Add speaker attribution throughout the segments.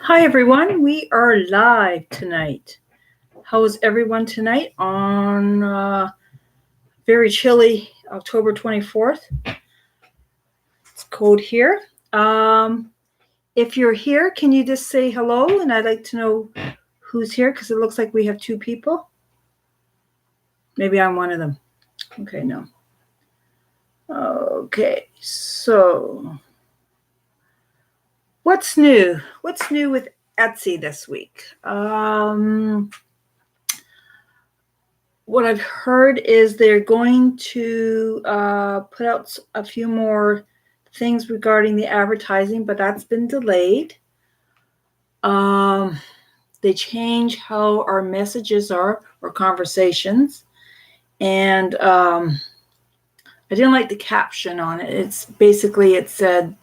Speaker 1: Hi, everyone. We are live tonight. How is everyone tonight on very chilly October 24th? It's cold here. If you're here, can you just say hello? And I'd like to know who's here because it looks like we have two people. Maybe I'm one of them. Okay, no. Okay, so what's new? What's new with Etsy this week? What I've heard is they're going to put out a few more things regarding the advertising, but that's been delayed. They change how our messages are or conversations. And I didn't like the caption on it. It's basically, it said,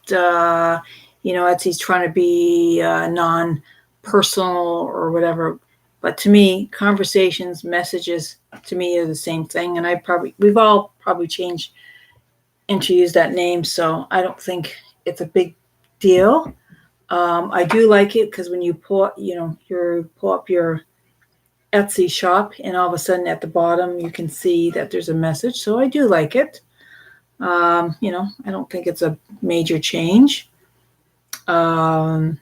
Speaker 1: Etsy's trying to be non-personal or whatever. But to me, conversations, messages, to me are the same thing. And we've all probably changed and to use that name. So I don't think it's a big deal. I do like it because when you pull up your Etsy shop and all of a sudden at the bottom, you can see that there's a message. So I do like it. I don't think it's a major change. So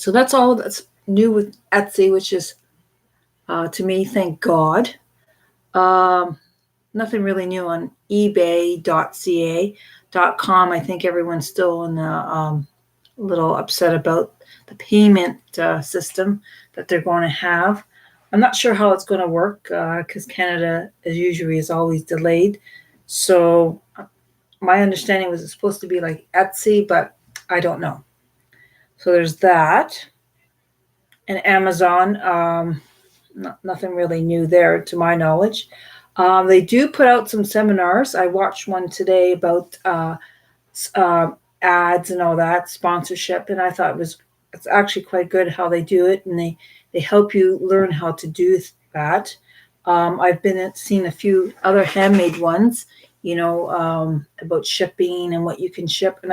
Speaker 1: that's all that's new with Etsy, which is, to me, thank God. Nothing really new on ebay.ca.com. I think everyone's still in a little upset about the payment system that they're going to have. I'm not sure how it's going to work because Canada, as usual, is always delayed. So my understanding was it's supposed to be like Etsy, but I don't know. So there's that. And Amazon, nothing really new there to my knowledge. They do put out some seminars. I watched one today about ads and all that, sponsorship, and I thought it's actually quite good how they do it, and they help you learn how to do that. I've seen a few other handmade ones, about shipping and what you can ship, and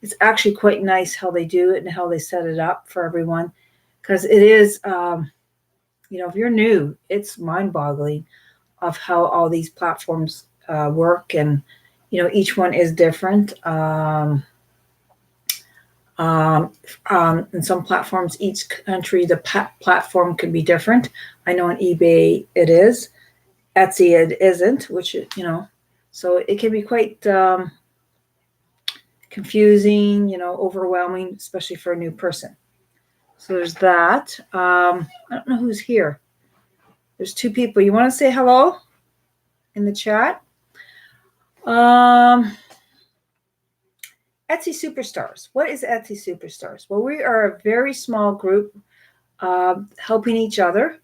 Speaker 1: it's actually quite nice how they do it and how they set it up for everyone, because it is, if you're new, it's mind-boggling of how all these platforms work, and each one is different. In some platforms, each country, the platform can be different. I know on eBay it is. Etsy it isn't, which so it can be quite confusing, overwhelming, especially for a new person. So there's that. I don't know who's here. There's two people. You want to say hello in the chat? Etsy Superstars. What is Etsy Superstars? Well, we are a very small group helping each other.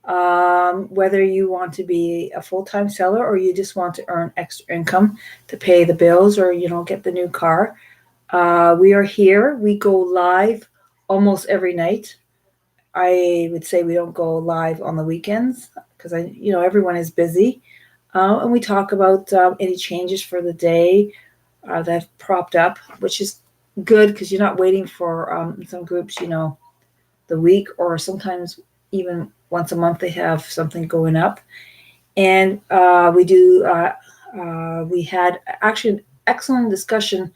Speaker 1: Whether you want to be a full-time seller or you just want to earn extra income to pay the bills or, get the new car. We are here. We go live almost every night. I would say we don't go live on the weekends because everyone is busy. And we talk about any changes for the day that have propped up, which is good because you're not waiting for some groups, the week, or sometimes even once a month they have something going up. And we had actually an excellent discussion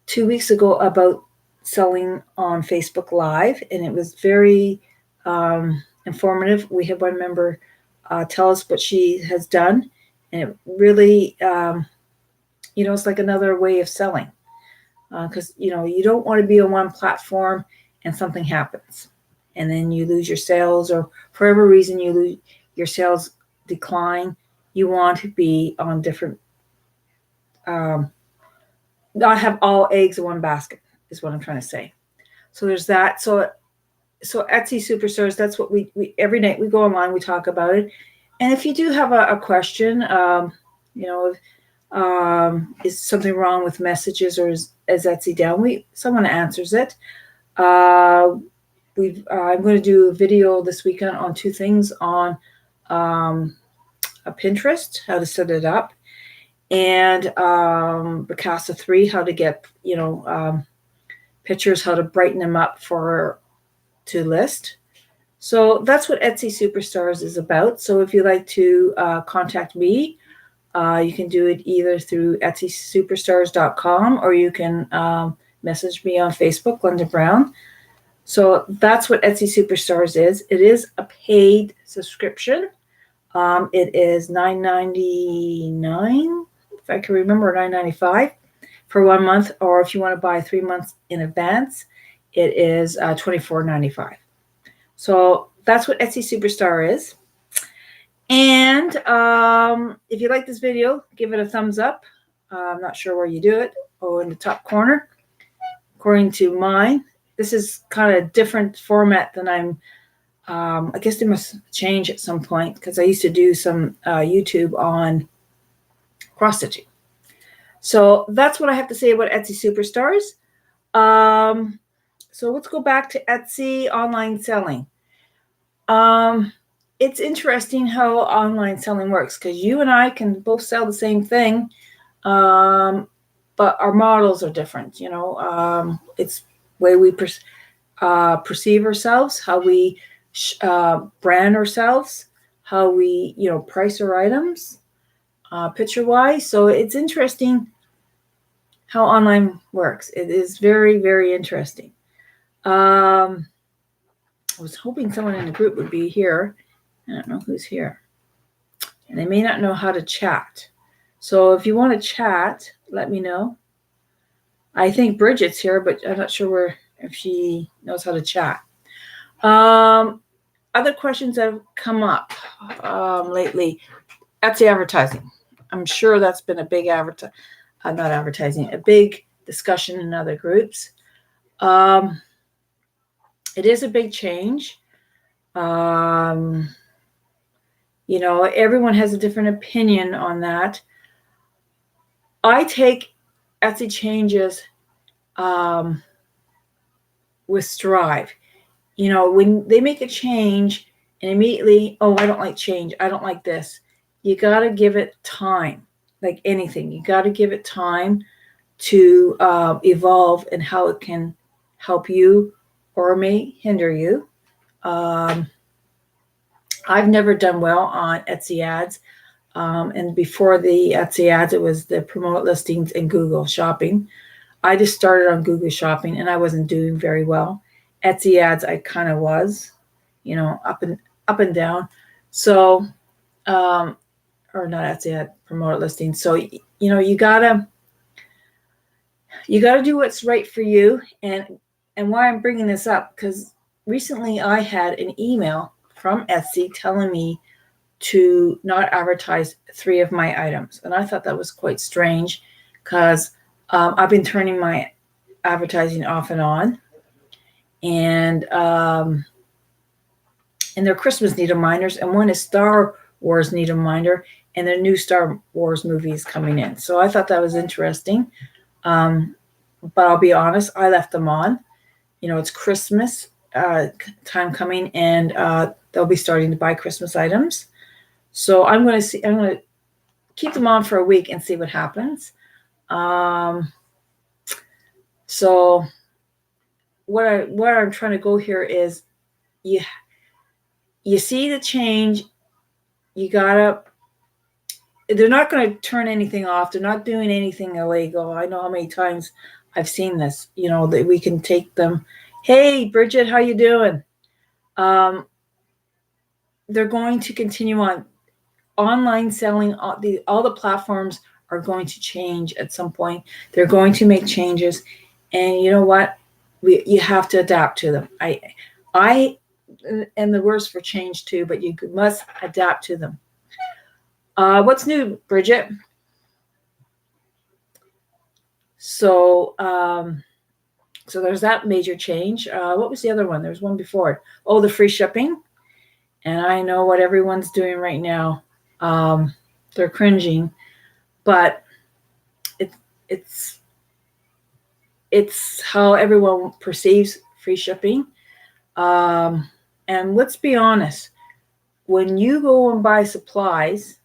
Speaker 1: 2 weeks ago about selling on Facebook Live, and it was very informative. We had one member tell us what she has done, and it really, it's like another way of selling, because you don't want to be on one platform and something happens, and then you lose your sales, or for whatever reason you lose your sales decline. You want to be on different, not have all eggs in one basket is what I'm trying to say. So there's that. So Etsy Superstars, that's what we every night we go online, we talk about it. And if you do have a question, is something wrong with messages, or is Etsy down? Someone answers it. I'm going to do a video this weekend on two things on a Pinterest, how to set it up, and Picasa 3, how to get pictures, how to brighten them up to list. So that's what Etsy Superstars is about. So if you'd like to contact me, you can do it either through etsysuperstars.com, or you can message me on Facebook, Glenda Brown. So that's what Etsy Superstars is. It is a paid subscription. It is $9.99, if I can remember, $9.95 for 1 month. Or if you want to buy 3 months in advance, it is $24.95. So that's what Etsy Superstar is. And if you like this video, give it a thumbs up. I'm not sure where you do it. Oh, in the top corner. According to mine, this is kind of a different format than I guess they must change at some point, because I used to do some YouTube on cross stitching. So that's what I have to say about Etsy Superstars. So let's go back to Etsy online selling. It's interesting how online selling works, because you and I can both sell the same thing, but our models are different. It's the way we perceive ourselves, how we brand ourselves, how we price our items, picture wise. So it's interesting how online works. It is very, very interesting. I was hoping someone in the group would be here. I don't know who's here. And they may not know how to chat. So if you want to chat, let me know. I think Bridget's here, but I'm not sure if she knows how to chat. Other questions that have come up lately. Etsy advertising. I'm sure that's been a big a big discussion in other groups. It is a big change. Everyone has a different opinion on that. I take Etsy changes with Strive. When they make a change and immediately, oh, I don't like change, I don't like this. You got to give it time. Like anything, you got to give it time to evolve, and how it can help you or may hinder you. I've never done well on Etsy ads. And before the Etsy ads, it was the promote listings and Google Shopping. I just started on Google Shopping, and I wasn't doing very well. Etsy ads, I kind of was, up and down. So, or not Etsy ad, promote listings. So, you gotta do what's right for you. And why I'm bringing this up, because recently I had an email from Etsy telling me to not advertise 3 of my items. And I thought that was quite strange, because I've been turning my advertising off and on. And they're Christmas needle minders, and one is Star Wars needle minder, and the new Star Wars movie is coming in. So I thought that was interesting. But I'll be honest, I left them on. It's Christmas time coming, and they'll be starting to buy Christmas items. So I'm going to keep them on for a week and see what happens. So what I'm trying to go here is, you see the change, they're not going to turn anything off. They're not doing anything illegal. I know how many times I've seen this, that we can take them. Hey, Bridget, how you doing? They're going to continue on. Online selling, all the platforms are going to change at some point. They're going to make changes. And you know what? You have to adapt to them. I am the worst for change too, but you must adapt to them. What's new, Bridget? So there's that major change. What was the other one? There's one before it. Oh, the free shipping. And I know what everyone's doing right now. They're cringing, but it's how everyone perceives free shipping. And let's be honest, when you go and buy supplies,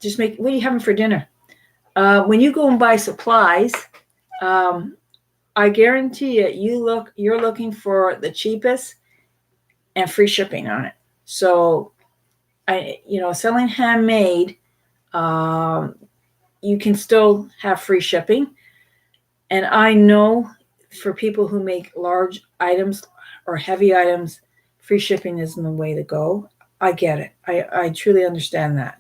Speaker 1: what are you having for dinner? When you go and buy supplies, I guarantee you're looking for the cheapest and free shipping on it. So selling handmade, you can still have free shipping. And I know for people who make large items or heavy items, free shipping isn't the way to go. I get it. I truly understand that.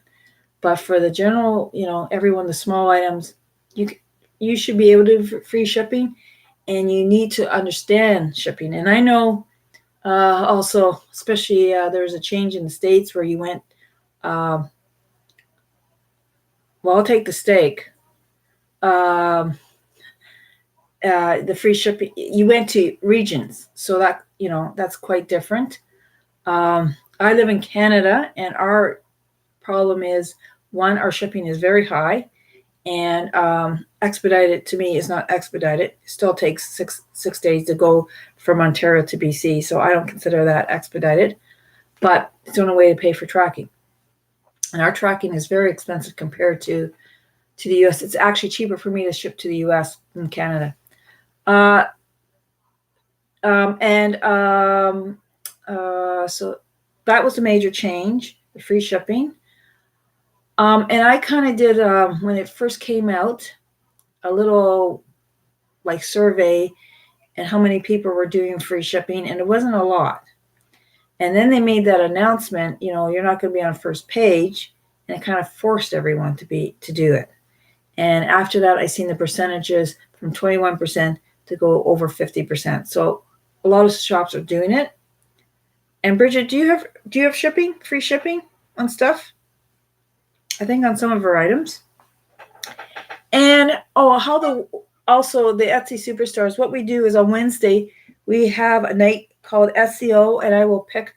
Speaker 1: But for the general, everyone, the small items, you should be able to free shipping, and you need to understand shipping. And I know also, especially there's a change in the States where you went, well, I'll take the steak. The free shipping, you went to regions. So that's quite different. I live in Canada, and our problem is, one, our shipping is very high, and expedited to me is not expedited. It still takes six days to go from Ontario to BC, so I don't consider that expedited. But it's the only way to pay for tracking, and our tracking is very expensive compared to the U.S. It's actually cheaper for me to ship to the U.S. than Canada. So that was a major change, the free shipping. And I kind of did, when it first came out, a little like survey and how many people were doing free shipping, and it wasn't a lot. And then they made that announcement, you're not going to be on first page, and it kind of forced everyone to do it. And after that, I seen the percentages from 21% to go over 50%. So a lot of shops are doing it. And Bridget, do you have shipping, free shipping on stuff? I think on some of our items. And also the Etsy Superstars, what we do is on Wednesday, we have a night called SEO, and I will pick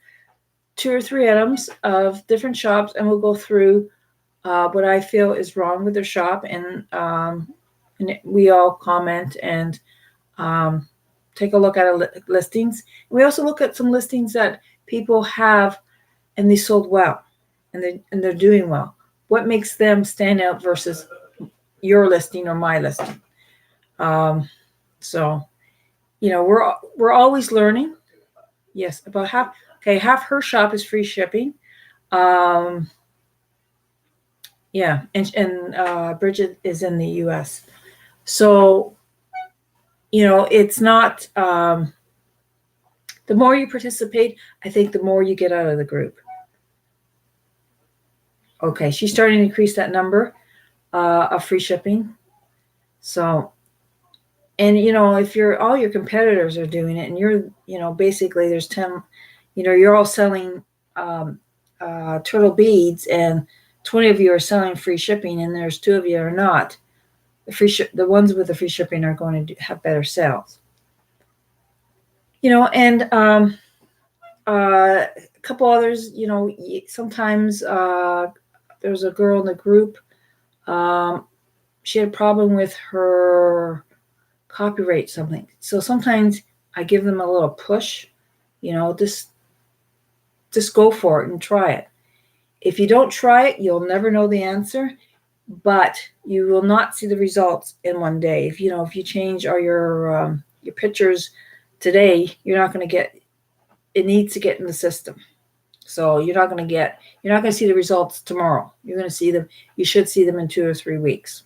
Speaker 1: 2 or 3 items of different shops, and we'll go through what I feel is wrong with their shop, and we all comment and take a look at listings. We also look at some listings that people have, and they sold well, and they're doing well. What makes them stand out versus your listing or my listing? So, we're always learning. Yes, about half her shop is free shipping. Yeah, and Bridget is in the U.S. So, it's not. The more you participate, I think the more you get out of the group. Okay, she's starting to increase that number of free shipping. So, and if all your competitors are doing it, and you're, basically there's 10, you're all selling turtle beads, and 20 of you are selling free shipping, and there's 2 of you are not. The ones with the free shipping are going to have better sales. And a couple others. Sometimes there's a girl in the group. She had a problem with her copyright something. So sometimes I give them a little push. Just go for it and try it. If you don't try it, you'll never know the answer, but you will not see the results in one day. If you change all your pictures today, you're not going to get. It needs to get in the system. So you're not going to see the results tomorrow. You're going to see them. You should see them in 2 or 3 weeks.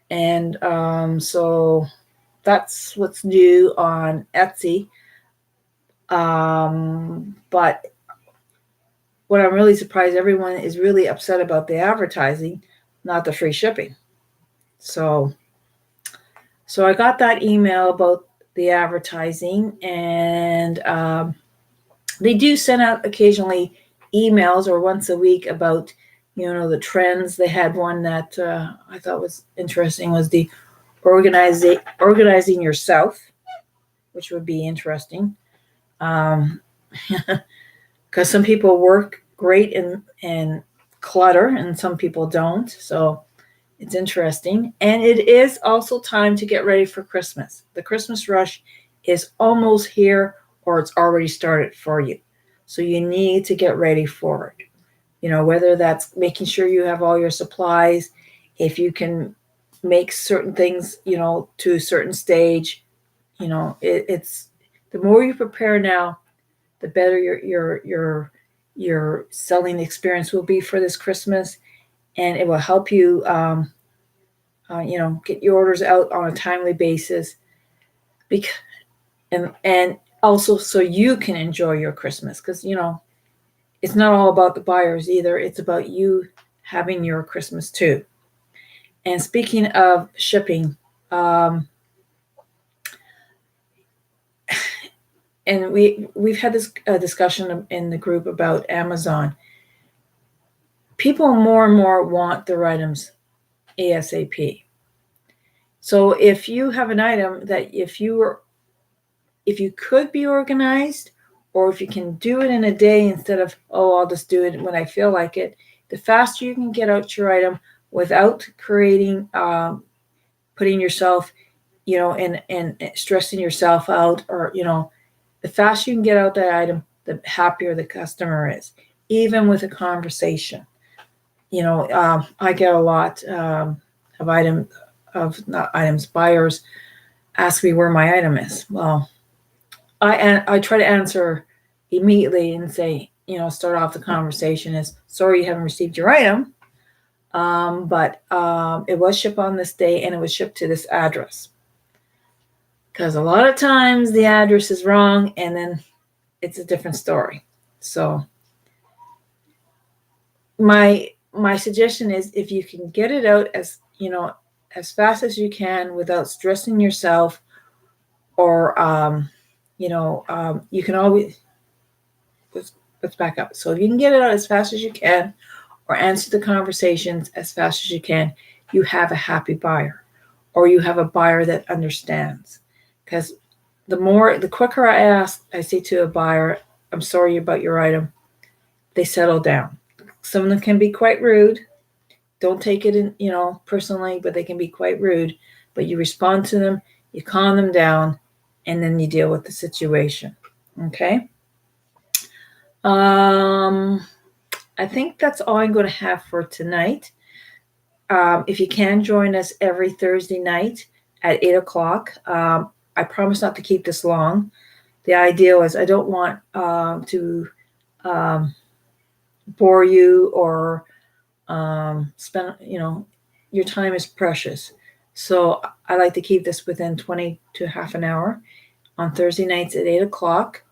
Speaker 1: And so that's what's new on Etsy. But what I'm really surprised, everyone is really upset about the advertising, not the free shipping. So I got that email about the advertising, and they do send out occasionally emails or once a week about, the trends. They had one that I thought was interesting, was the organizing yourself, which would be interesting. Because some people work great in clutter and some people don't. So it's interesting. And it is also time to get ready for Christmas. The Christmas rush is almost here, or it's already started for you. So you need to get ready for it. Whether that's making sure you have all your supplies, if you can make certain things, to a certain stage. It's the more you prepare now, the better your selling experience will be for this Christmas, and it will help you, get your orders out on a timely basis, because and also so you can enjoy your Christmas, because it's not all about the buyers either. It's about you having your Christmas too. And speaking of shipping, and we've had this discussion in the group about Amazon. People more and more want their items ASAP. So if you have an item that if you could be organized, or if you can do it in a day instead of, I'll just do it when I feel like it, the faster you can get out your item without creating, putting yourself, and stressing yourself out, or, the faster you can get out that item, the happier the customer is, even with a conversation. I get a lot of buyers ask me where my item is. Well, I try to answer immediately and say, start off the conversation as, sorry you haven't received your item, but it was shipped on this day and it was shipped to this address. Because a lot of times the address is wrong and then it's a different story. So my suggestion is, if you can get it out as fast as you can without stressing yourself, or you can always, let's back up. So if you can get it out as fast as you can, or answer the conversations as fast as you can, you have a happy buyer, or you have a buyer that understands. Because the quicker I say to a buyer, I'm sorry about your item, they settle down. Some of them can be quite rude. Don't take it personally, but they can be quite rude. But you respond to them, you calm them down, and then you deal with the situation. Okay? I think that's all I'm going to have for tonight. If you can join us every Thursday night at 8 o'clock, I promise not to keep this long. The idea is I don't want to bore you, or spend, your time is precious. So I like to keep this within 20 to half an hour on Thursday nights at 8 o'clock.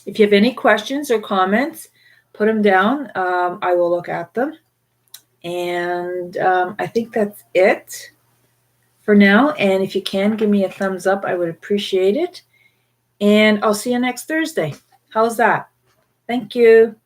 Speaker 1: If you have any questions or comments, put them down. I will look at them. And I think that's it for now. And if you can, give me a thumbs up. I would appreciate it. And I'll see you next Thursday. How's that? Thank you.